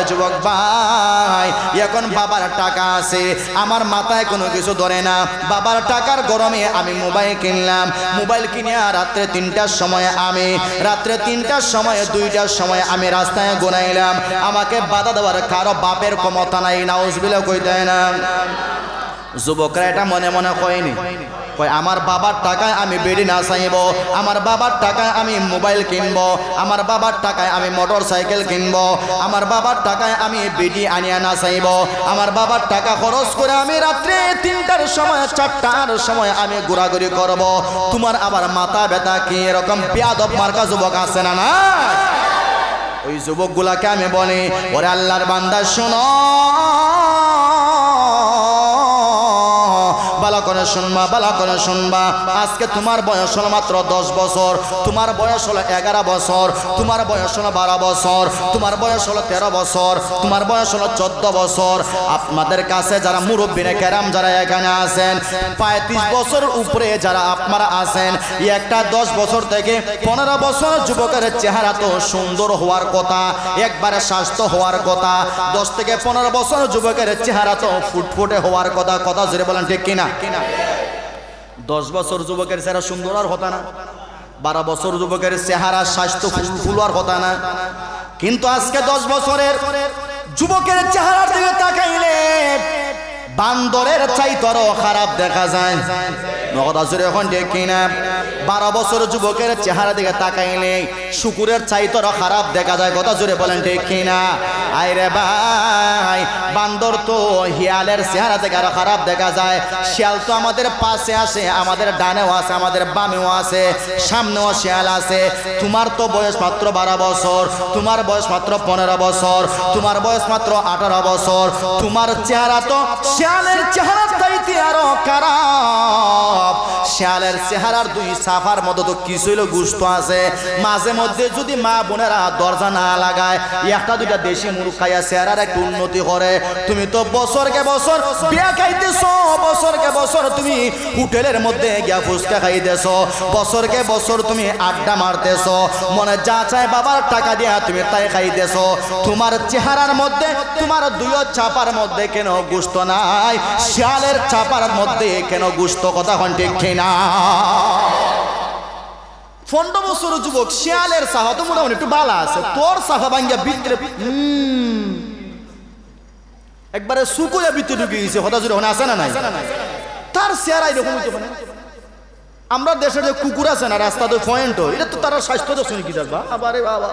বলে যুবক ভাই এখন বাবার টাকা আছে, আমার মাথায় কোনো কিছু ধরে না, বাবার টাকার গরমে আমি মোবাইল কিনলাম, মোবাইল কিনে রাত্রে 3টার সময় আমি রাত্রে 3টার সময় 2টার সময় আমি রাস্তায় গোনাইলাম, আমাকে বাধা দেওয়ার কারো বাপের ক্ষমতা নাই, নাউজুবিল্লাহ কই দেয় না। যুবকরা এটা মনে মনে কয়নি, কয় আমার বাবার টাকায় আমি বেডি না চাইব, আমার বাবার টাকায় আমি মোবাইল কিনব, আমার বাবার টাকায় আমি মোটর সাইকেল কিনব, আমার বাবার টাকায় আমি বেডি আনিয়া না চাইব, আমার বাবার টাকা খরচ করে আমি রাত্রে 3টার সময় 4টার সময় আমি ঘোরাঘুরি করব। তোমার আবার মাথা ব্যথা কি? এরকম বেয়াদব মার্কা যুবক আছে না? না, ওই যুবকগুলাকে আমি বলি, ওরে আল্লাহর বান্দা শোনো, ভালো করে শুনবা, ভালো করে শুনবা। আজকে তোমার বয়স হলো মাত্র 10 বছর, তোমার বয়স হলো 11 বছর, তোমার বয়স হলো 12 বছর, তোমার বয়স হলো 13 বছর, তোমার বয়স হলো 14 বছর। আপনাদের কাছে যারা মুরব্বিনে কেরাম যারা এখানে আছেন, 35 বছর উপরে যারা আপনারা আছেন, একটা 10 বছর থেকে 15 বছর যুবকের চেহারা তো সুন্দর হওয়ার কথা, একবারে স্বাস্থ্য হওয়ার কথা। 10 থেকে 15 বছর যুবকের চেহারা তো ফুটফুটে হওয়ার কথা। কথা জোরে বলেন ঠিক কিনা? 10 বছর যুবকের চেহারা সুন্দর আর হতো না, 12 বছর যুবকের চেহারা স্বাস্থ্য ফুল আর হতো না। কিন্তু আজকে 10 বছরের যুবকের চেহারার দিকে তাকাইলে বান্দরের চাইতেও খারাপ দেখা যায়। কথা জোরে এখন ঠিক কিনা? 12 বছর যুবকের চেহারা দিকে তাকাইলে শুকুরের চাইতেও খারাপ দেখা যায়। কথা জোরে বলেন ঠিক কিনা? আইরে ভাই, বান্দর তো হিয়ালের চেহারা থেকে আরো খারাপ দেখা যায়। শিয়াল তো আমাদের পাশে আসে, আমাদের ডানেও আছে, আমাদের বামেও আছে, সামনেও শিয়াল আছে। তোমার তো বয়স মাত্র 12 বছর, তোমার বয়স মাত্র 15 বছর, তোমার বয়স মাত্র 18 বছর, তোমার চেহারা তো শিয়ালের চেহারা চাইতে আরো খারাপ। শিয়ালের চেহারার 2 সাফার মতো তো কিছু হইলো গুস্ত আছে। মাঝে মধ্যে যদি মা বোনেরা দরজা না লাগায়, 1-2টা দেশি মুরগ খাইয়া চেহারার একটু উন্নতি করে। তুমি তো বছরকে বছর বিয়া খাইতেছো, বছরকে বছর তুমি হোটেলের মধ্যে গিয়া ফুচকা খাইতেছো, বছরকে বছর তুমি আড্ডা মারতেছো, মনে যা চায় বাবার টাকা দিয়া তুমি তাই খাইতেছো। তোমার চেহারার মধ্যে, তোমার 2 চাপার মধ্যে কেন গুস্ত নাই? শিয়ালের চাপার মধ্যে কেন গুস্ত? কথা কোন ঠিক কিনা? 15 বছর যুবক শিয়ালের সাহা তো মোটামুটি একটু বালা আছে, তোর সাহা ভাঙ্গিয়া ভিতরে একবারে সুকুয়া ভিতরে ঢুকে গেছে। কথা জুড়ে আছে না নাই? তার চেহারা এরকম হইতে পারে। আমরা দেশের যে কুকুর আছে না রাস্তাতে পয়েন্ট, এটা তো তারা স্বাস্থ্য তো শুনি কি দেখবা, আবার বাবা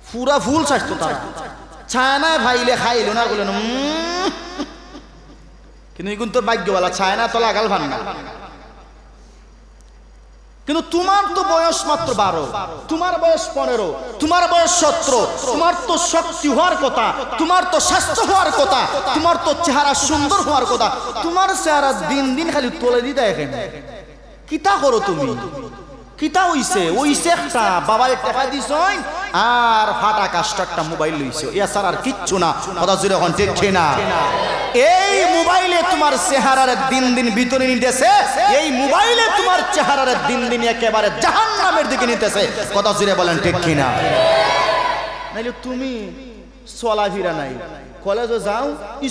পুরা ফুল স্বাস্থ্য তারা ছায়নায় ভাইলে খাইল না বলেন, কিন্তু এখন তোর ভাগ্যওয়ালা ছায়না তো লাগাল ভান না। কিন্তু তোমার তো বয়স মাত্র 12, তোমার বয়স 15, তোমার বয়স 17, তোমার তো শক্তি হওয়ার কথা, তোমার তো স্বাস্থ্য হওয়ার কথা, তোমার তো চেহারা সুন্দর হওয়ার কথা। তোমার চেহারা দিন দিন খালি তোলে দিতে এখানে কিতা করো তুমি? কিতা হইছে? ওইছে একটা বাবার টাকা দিছ আর ফাটা কাস্ট একটা মোবাইল লইছে, এছাড়া আর কিচ্ছু না। কথা জুড়ে এখন ঠিক না? এই মোবাইলে তোমার চেহারার দিন দিন ভিতরে নিতেছে, এই মোবাইলে তোমার চেহারার দিন দিন একেবারে জাহান্নামের দিকে নিতেছে। কথা জুড়ে বলেন ঠিক কিনা? নাইলে তুমি চলাফেরা নাই, কলেজে যাও,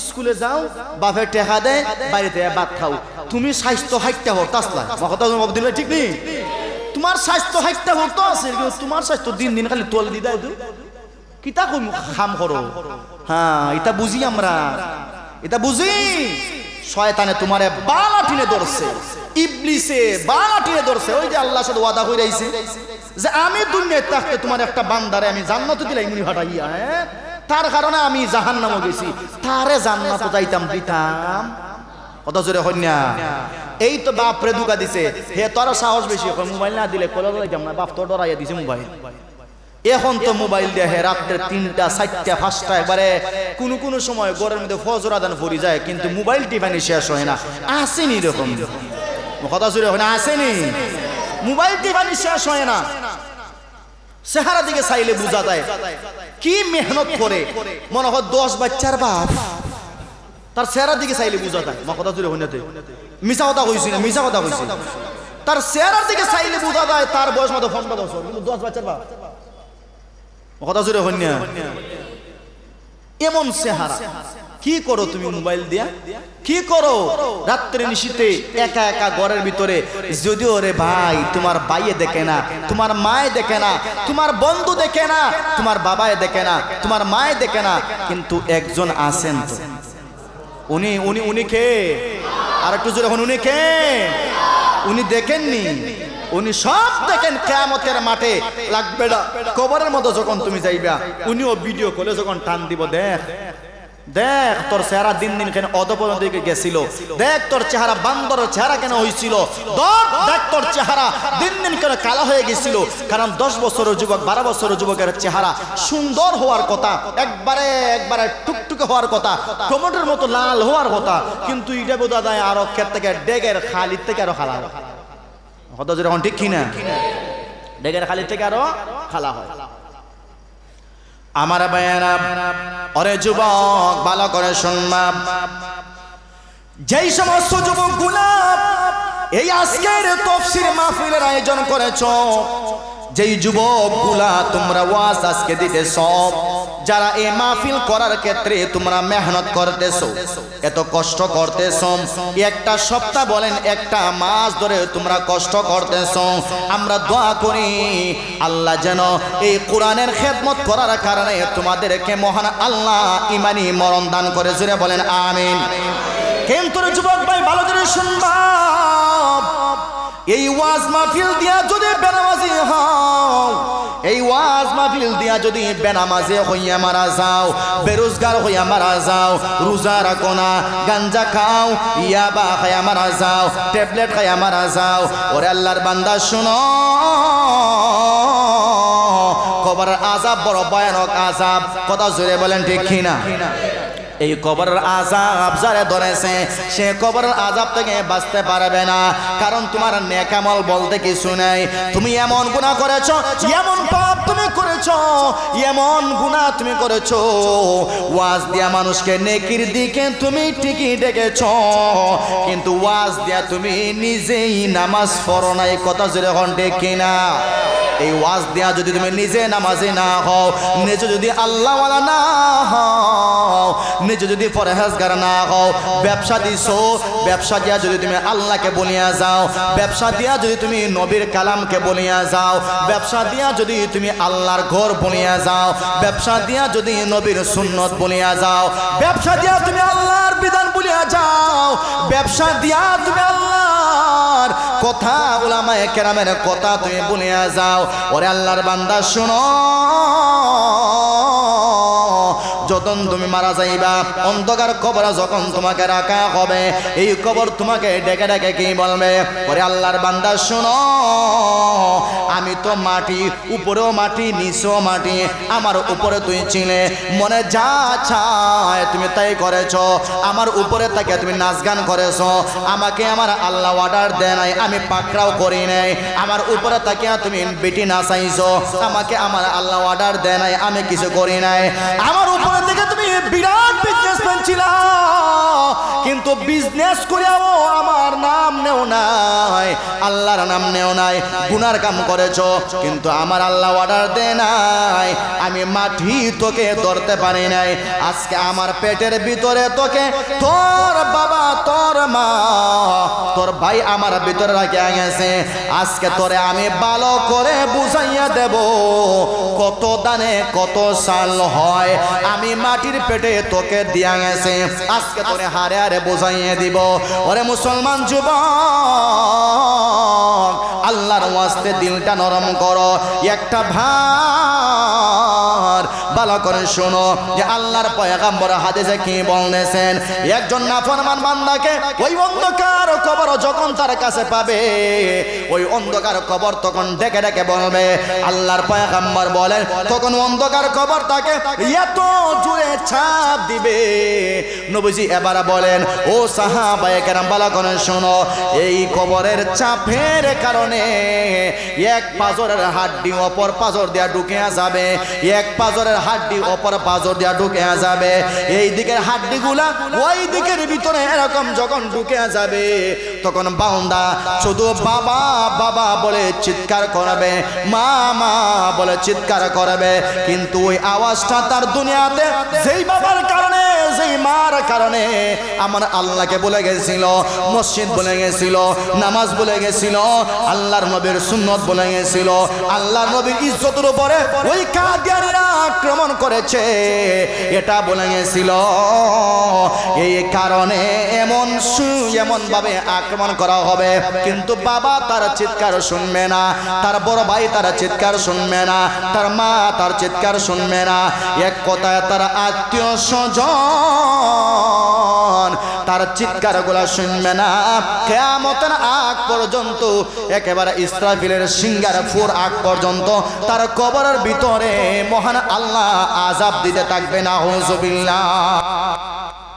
স্কুলে যাও, বাপের টাকা দেয়, বাড়িতে ভাত খাও, তুমি স্বাস্থ্য হাইটটা হোক তাসলা। কথা দিন ঠিক নেই? তোমার স্বাস্থ্য হাইটটা হোক তো আছে, কিন্তু তোমার স্বাস্থ্য দিন দিন খালি তোলে দি দেয়। কিতা কই খাম করো? হ্যাঁ, এটা বুঝি আমরা, এটা বুঝি। শয়তানে তোমারে বালা টিনে ধরছে, ইবলিসে বালা টিনে ধরছে। ওই যে আল্লাহর সাথে ওয়াদা কইরা আইছে যে আমি দুনিয়ায় থাকতে তোমার একটা বান্দারে আমি জান্নাতে দিলাই মুনি ফাটাইয়া, হ্যাঁ, তার কারণে আমি জাহান্নামে গেছি, তারে জান্নাতে যাইতাম দিতাম। কত জোরে হন্যা? এই তো বাপরে দুকা দিছে, হে তোরা সাহস বেশি, মোবাইল না দিলে কলেজে যাইতাম না, বাপ তো ডরাইয়া দিছে মোবাইল। এখন তো মোবাইল দেখে রাত্রে 3টা 4টা 5টা, একবারে কোন সময় ঘরের মধ্যে ফজর আদান পড়ে যায়, কিন্তু মোবাইল টিপানি শেষ হয় না। আসেনি এরকম? কথা জোরে হয় না? আসেনি? মোবাইল টিপানি শেষ হয় না। চেহারা দিকে চাইলে বোঝা যায় কি মেহনত করে। মনে হয় 10 বাচ্চার বাপ, তার চেহারা দিকে চাইলে বোঝা যায়। কথা জোরে হয় না? মিছা কথা কইছি না, মিছা কথা কইছি। তার চেহারার দিকে চাইলে বোঝা যায় তার বয়স মাত্র 15 বছর, কিন্তু 10 বাচ্চার বাপ। কথা জোরে হন্যা? এমন চেহারা। কি করো তুমি মোবাইল দিয়া? কি করো রাত্রে নিশীতে একা একা ঘরের ভিতরে? যদিও রে ভাই তোমার ভাইয়ে দেখে না, তোমার মায়ে দেখে না, তোমার বন্ধু দেখে না, তোমার বাবায় দেখে না, তোমার মায়ে দেখে না, কিন্তু একজন আছেন তো, উনি উনি উনি কে? আর একটু জোরে, উনি কে? উনি দেখেননি? উনি সব দেখেন। কিয়ামতের মাঠে লাগবে না, কবরের মতো যখন তুমি যাইবা, উনিও ভিডিও কলে যখন টান দিব, দেখ দেখ তোর চেহারা দিন দিন কেন অধপতন দিকে গেছিল, দেখ তোর চেহারা বান্দরের চেহারা কেন হয়েছিল, দেখ তোর চেহারা দিন দিন কেন কালো হয়ে গেছিল। কারণ 10 বছরের যুবক 12 বছরের যুবকের চেহারা সুন্দর হওয়ার কথা, একবারে একবারে টুকটুকে হওয়ার কথা, টমেটোর মতো লাল হওয়ার কথা, কিন্তু এটা বোধ হয় আরো ক্ষেত থেকে ডেগের খালির থেকে আরো খালা হয়। হত যেরকম ঠিক কিনা? ডেগের খালির থেকে আরো খালা হয়। আমার ভাইয়েরা, ওরে যুবক ভালো করে শুনবা, যেই সমস্ত যুবকগুলা এই আজকের তাফসীর মাহফিলের আয়োজন করেছো, যেই যুবকগুলা তোমরা ওয়াজ আজকে দিতেছো, যারা এই মাহফিল করার ক্ষেত্রে তোমরা মেহনত করতেছো, এত কষ্ট করতেছো, একটা সপ্তাহ বলেন একটা মাস ধরে তোমরা কষ্ট করতেছো, আমরা দোয়া করি আল্লাহ যেন এই কোরআনের খেদমত করার কারণে তোমাদেরকে মহান আল্লাহ ইমানি মরণ দান করে। জোরে বলেন আমিন। কিন্তু যুবক ভাই ভালো করে শুনবা, এই ওয়াজ মাহফিল দিয়া যদি বেনামাজি হও, এই ওয়াজ মাহফিল দিয়া যদি বেনামাজি হইয়া মারা যাও, বেরোজগার হইয়া মারা যাও, রোজা রাখো না, গাঞ্জা খাও, ইয়াবা খাইয়া মারা যাও, ট্যাবলেট খাইয়া মারা যাও, ওরে আল্লাহর বান্দা শুনো, কবরের আযাব বড় ভয়ানক আযাব। কথা জোরে বলেন ঠিক কিনা? এই কবরের আযাব যারা ধরেছে সে কবরের আযাব থেকে বাঁচতে পারবে না, কারণ তোমার নেক আমল বলতে কিছু নাই। তুমি এমন গুনাহ করেছো, এমন পাপ তুমি করেছো, এমন গুনাহ তুমি করেছো, ওয়াজ দিয়া মানুষকে নেকির দিকে তুমি ঠিকই ডেকেছো, কিন্তু ওয়াজ দিয়া তুমি নিজেই নামাজ পড়ো নাই। কথা জোরে হন ঠিক কিনা? এই ওয়াজ দিয়া যদি তুমি নিজে নামাজি না হও, নিজে যদি আল্লাহওয়ালা না হও, নিজে যদি পরহেজগার না হও, ব্যবসা দিছো, ব্যবসা দিয়া যদি তুমি আল্লাহকে বলিয়া যাও, ব্যবসা দিয়া যদি তুমি নবীর কালামকে বলিয়া যাও, ব্যবসা দিয়া যদি তুমি আল্লাহর ঘর বলিয়া যাও, ব্যবসা দিয়া যদি নবীর সুন্নত বলিয়া যাও, ব্যবসা দিয়া তুমি আল্লাহর বিধান বলিয়া যাও, ব্যবসা দিয়া তুমি আল্লাহর কথা, উলামায়ে কেরামের কথা তুমি বলিয়া যাও, ওরে আল্লাহর বান্দা শুনো, যখন তুমি মারা যাইবা, অন্ধকার কবরে যখন তোমাকে রাখা হবে, এই কবর তোমাকে ডেকে ডেকে কি বলবে? ওরে আল্লাহর বান্দা শুনো, আমি তো মাটি, উপরেও মাটি, নিচেও মাটি, আমার উপরে তুই ছিলে, মনে যা চায় তুমি তাই করেছো, আমার উপরে তাকে তুমি নাচ গান করেছো, আমাকে আমার আল্লাহ অর্ডার দেয় নাই, আমি পাকড়াও করি নাই, আমার উপরে তাকে তুমি বেটি নাচাইছো, আমাকে আমার আল্লাহ অর্ডার দেয় নাই, আমি কিছু করি নাই, আমার উপরে থেকে তুমি বিরাট বিজনেসম্যান ছিলা, কিন্তু বিজনেস করেও আমার নাম নেও নাই, আল্লাহর নাম নেও নাই, গুনার কাম করেছো, কিন্তু আমার আল্লাহ অর্ডার দেয় নাই, আমি মাটি তোকে ধরতে পারি নাই, আজকে আমার পেটের ভিতরে তোকে তোর বাবা, তোর মা, তোর ভাই আমার ভিতরে রাখে গেছে, আজকে তোরে আমি ভালো করে বুঝাইয়া দেব, কত দানে কত সাল হয়, আমি মাটির পেটে তোকে দিয়া গেছে, আজকে তোরে হারে হারে বুঝাইয়া দিব। ওরে মুসলমান যুবক, আল্লাহর ওয়াস্তে দিলটা নরম করো, একটা ভার ভালো করে শোনো যে আল্লাহর পয়গম্বর হাদিসে কি বলেছেন, একজন নাফরমান বান্দাকে ওই অন্ধকার কবর যখন তার কাছে পাবে, ওই অন্ধকার কবর তখন ডেকে ডেকে বলবে, আল্লাহর পয়গম্বর বলেন, তখন অন্ধকার কবর তাকে এত জোরে ছাপ দিবে, নবীজি এবার বলেন, ও সাহাবায়ে কেরাম ভালো করে শোনো, এই কবরের চাপের কারণে এক পাজরের হাড্ডি অপর পাজর দিয়া ঢুকিয়া যাবে, এক পাজরের হাড্ডি অপর পাজর দিয়া ঢুকে যাবে, এই দিকের হাড্ডিগুলা ওই দিকের ভিতরে এরকম যখন ঢুকে যাবে তখন বান্দা শুধু বাবা বাবা বলে চিৎকার করবে, মা মা বলে চিৎকার করবে, কিন্তু ওই আওয়াজটা তার দুনিয়াতে যেই বাবার কারণে যেই মার কারণে আমার আল্লাহকে বলে গেছিল, মসজিদ বলে গেছিল, নামাজ বলে গেছিল, আল্লাহর নবীর সুন্নত বলে গেছিল, আল্লাহর নবীর ইজ্জতের উপরে ওই কাদিয়ানীরা আক্রমণ করেছে এটা বলে গেছিল, এই কারণে এমন ভাবে আক্রমণ করা হবে, কিন্তু বাবা তার চিৎকার শুনবে না, তার বড় ভাই তার চিৎকার শুনবে না, তার মা তার চিৎকার শুনবে না, এক কথায় তার আত্মীয় স্বজন তার চিৎকার গুলা শুনবে না। কিয়ামতের আগ পর্যন্ত একেবারে ইসরাফিলের সিংহার ফুর আগ পর্যন্ত তার কবরের ভিতরে মহান আল্লাহ আযাব দিতে থাকবে। নাউযুবিল্লাহ।